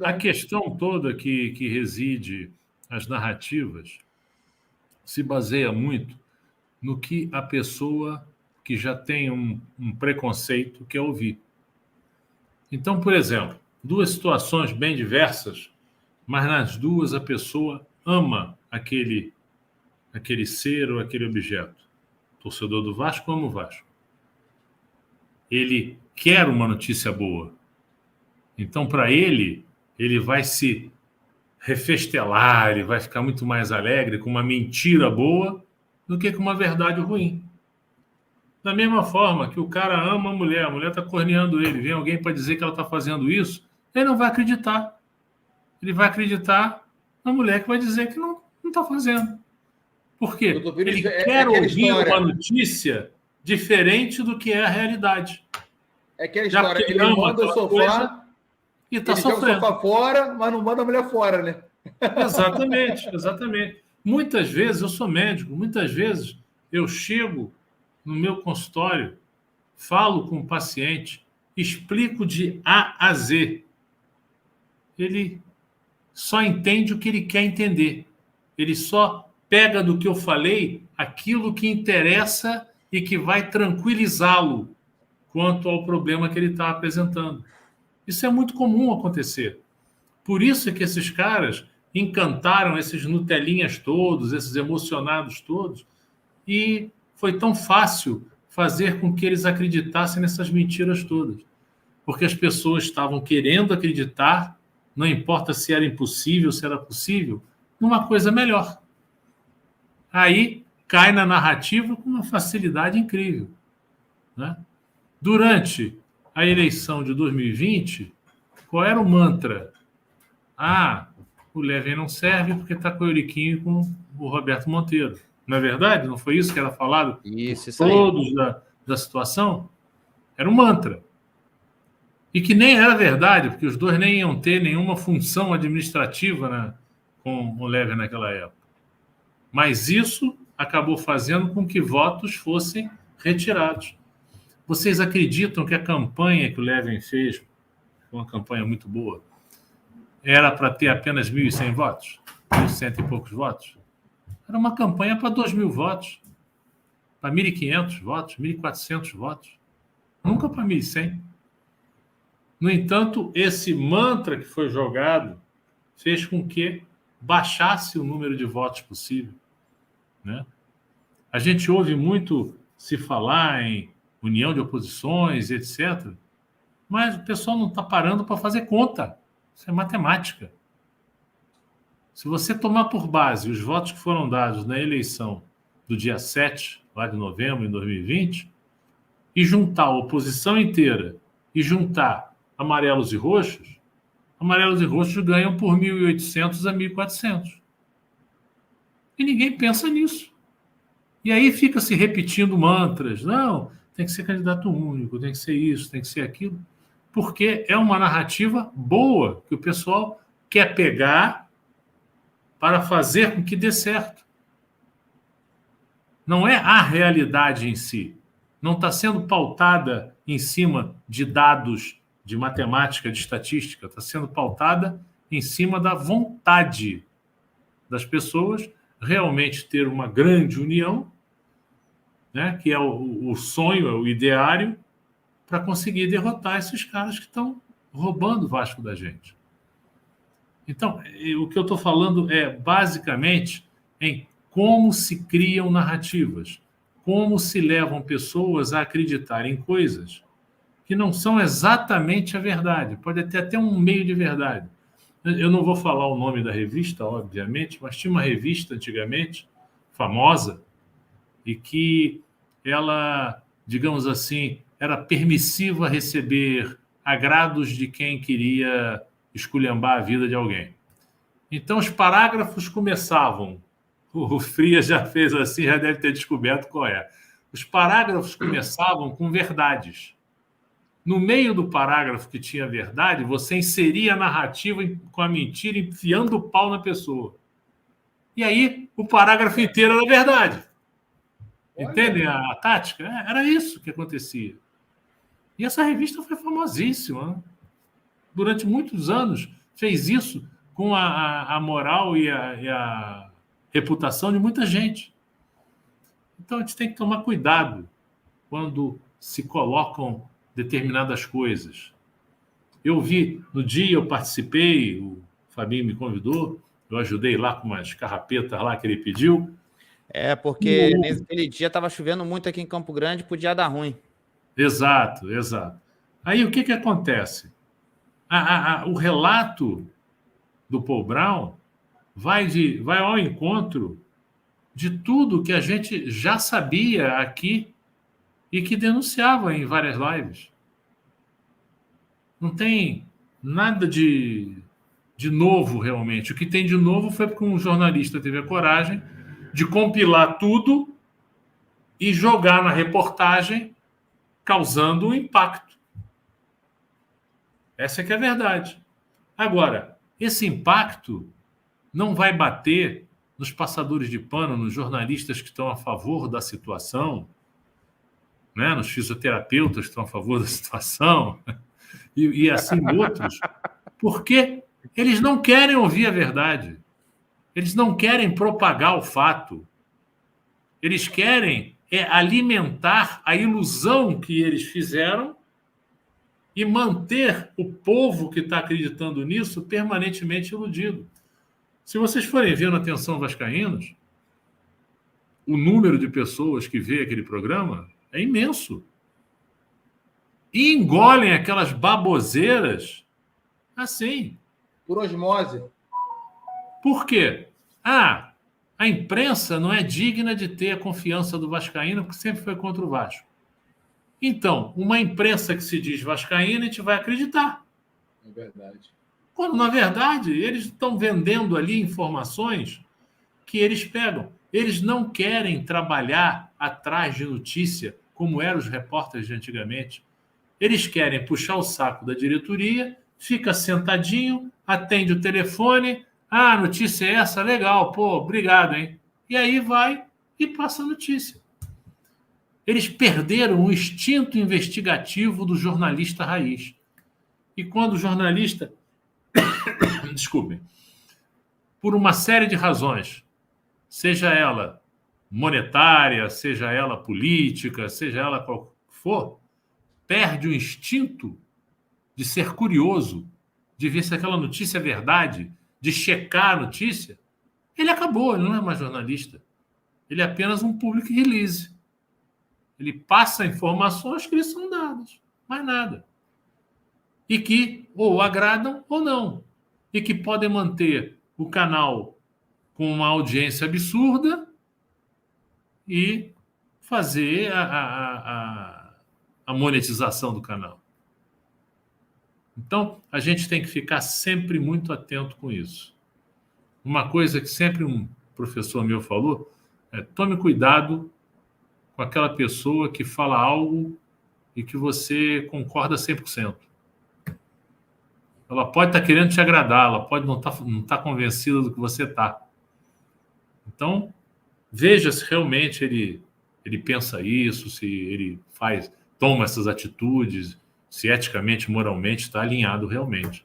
A questão toda que reside as narrativas se baseia muito no que a pessoa que já tem um preconceito quer ouvir. Então, por exemplo, duas situações bem diversas, mas nas duas a pessoa ama aquele ser ou aquele objeto. O torcedor do Vasco ama o Vasco. Ele quer uma notícia boa. Então, para ele vai se refestelar, ele vai ficar muito mais alegre com uma mentira boa do que com uma verdade ruim. Da mesma forma que o cara ama a mulher está corneando ele, vem alguém para dizer que ela está fazendo isso, ele não vai acreditar. Ele vai acreditar na mulher que vai dizer que não está fazendo. Por quê? Ele quer ouvir uma notícia diferente do que é a realidade. É aquela história, ele manda o sofá e está sofrendo. Ele joga o sofá fora, mas não manda a mulher fora, né? Exatamente, exatamente. Muitas vezes, eu sou médico, muitas vezes eu chego no meu consultório, falo com o paciente, explico de A a Z. Ele só entende o que ele quer entender. Ele só pega do que eu falei aquilo que interessa e que vai tranquilizá-lo quanto ao problema que ele está apresentando. Isso é muito comum acontecer. Por isso é que esses caras encantaram esses Nutelinhas todos, esses emocionados todos, e foi tão fácil fazer com que eles acreditassem nessas mentiras todas. Porque as pessoas estavam querendo acreditar, não importa se era impossível, se era possível, numa coisa melhor. Aí cai na narrativa com uma facilidade incrível, né? Durante a eleição de 2020, qual era o mantra? O Levin não serve porque está com o Euriquinho e com o Roberto Monteiro. Não é verdade? Não foi isso que era falado por todos da situação? Era um mantra. E que nem era verdade, porque os dois nem iam ter nenhuma função administrativa com o Levin naquela época. Mas isso acabou fazendo com que votos fossem retirados. Vocês acreditam que a campanha que o Levin fez, foi uma campanha muito boa, era para ter apenas 1.100 votos? 1.100 e poucos votos? Era uma campanha para 2.000 votos, para 1.500 votos, 1.400 votos. Nunca para 1.100. No entanto, esse mantra que foi jogado fez com que baixasse o número de votos possível, né? A gente ouve muito se falar em união de oposições, etc., mas o pessoal não está parando para fazer conta. Isso é matemática. Se você tomar por base os votos que foram dados na eleição do dia 7, lá de novembro de 2020, e juntar a oposição inteira e juntar amarelos e roxos ganham por 1.800 a 1.400. E ninguém pensa nisso. E aí fica se repetindo mantras. Não, tem que ser candidato único, tem que ser isso, tem que ser aquilo. Porque é uma narrativa boa que o pessoal quer pegar para fazer com que dê certo. Não é a realidade em si. Não está sendo pautada em cima de dados de matemática, de estatística. Está sendo pautada em cima da vontade das pessoas realmente ter uma grande união, né, que é o sonho, é o ideário, para conseguir derrotar esses caras que estão roubando o Vasco da gente. Então, o que eu estou falando é basicamente em como se criam narrativas, como se levam pessoas a acreditar em coisas que não são exatamente a verdade. Pode ter até um meio de verdade. Eu não vou falar o nome da revista, obviamente, mas tinha uma revista antigamente, famosa, e que ela, digamos assim, era permissiva a receber agrados de quem queria esculhambar a vida de alguém. Então, os parágrafos começavam. O Frias já fez assim, já deve ter descoberto qual é. Os parágrafos começavam com verdades. No meio do parágrafo que tinha verdade, você inseria a narrativa com a mentira, enfiando o pau na pessoa. E aí, o parágrafo inteiro era verdade. Entendem a tática? Era isso que acontecia. E essa revista foi famosíssima. Durante muitos anos, fez isso com a moral e a reputação de muita gente. Então, a gente tem que tomar cuidado quando se colocam determinadas coisas. Eu vi, no dia eu participei, o Fabinho me convidou, eu ajudei lá com umas carrapetas lá que ele pediu. Porque naquele dia estava chovendo muito aqui em Campo Grande, podia dar ruim. Exato, exato. Aí o que acontece? O relato do Paul Brown vai ao encontro de tudo que a gente já sabia aqui e que denunciava em várias lives. Não tem nada de novo, realmente. O que tem de novo foi porque um jornalista teve a coragem de compilar tudo e jogar na reportagem, causando um impacto. Essa é que é a verdade. Agora, esse impacto não vai bater nos passadores de pano, nos jornalistas que estão a favor da situação, né? Nos fisioterapeutas que estão a favor da situação, e assim outros, porque eles não querem ouvir a verdade. Eles não querem propagar o fato. Eles querem alimentar a ilusão que eles fizeram e manter o povo que está acreditando nisso permanentemente iludido. Se vocês forem ver na Atenção Vascaínos, o número de pessoas que vê aquele programa é imenso. E engolem aquelas baboseiras assim. Por osmose. Por quê? A imprensa não é digna de ter a confiança do vascaíno, porque sempre foi contra o Vasco. Então, uma imprensa que se diz vascaína, a gente vai acreditar. É verdade. Quando, na verdade, eles estão vendendo ali informações que eles pegam. Eles não querem trabalhar atrás de notícia, como eram os repórteres de antigamente. Eles querem puxar o saco da diretoria, fica sentadinho, atende o telefone. A notícia é essa? Legal, pô, obrigado, hein? E aí vai e passa a notícia. Eles perderam o instinto investigativo do jornalista raiz. E quando o jornalista, desculpem, por uma série de razões, seja ela monetária, seja ela política, seja ela qual for, perde o instinto de ser curioso, de ver se aquela notícia é verdade, de checar a notícia, ele acabou, ele não é mais jornalista. Ele é apenas um public release. Ele passa informações que lhe são dadas, mais nada. E que ou agradam ou não. E que podem manter o canal com uma audiência absurda e fazer a monetização do canal. Então, a gente tem que ficar sempre muito atento com isso. Uma coisa que sempre um professor meu falou é: tome cuidado com aquela pessoa que fala algo e que você concorda 100%. Ela pode estar querendo te agradar, ela pode não estar convencida do que você está. Então, veja se realmente ele pensa isso, se ele toma essas atitudes, se eticamente, moralmente está alinhado realmente.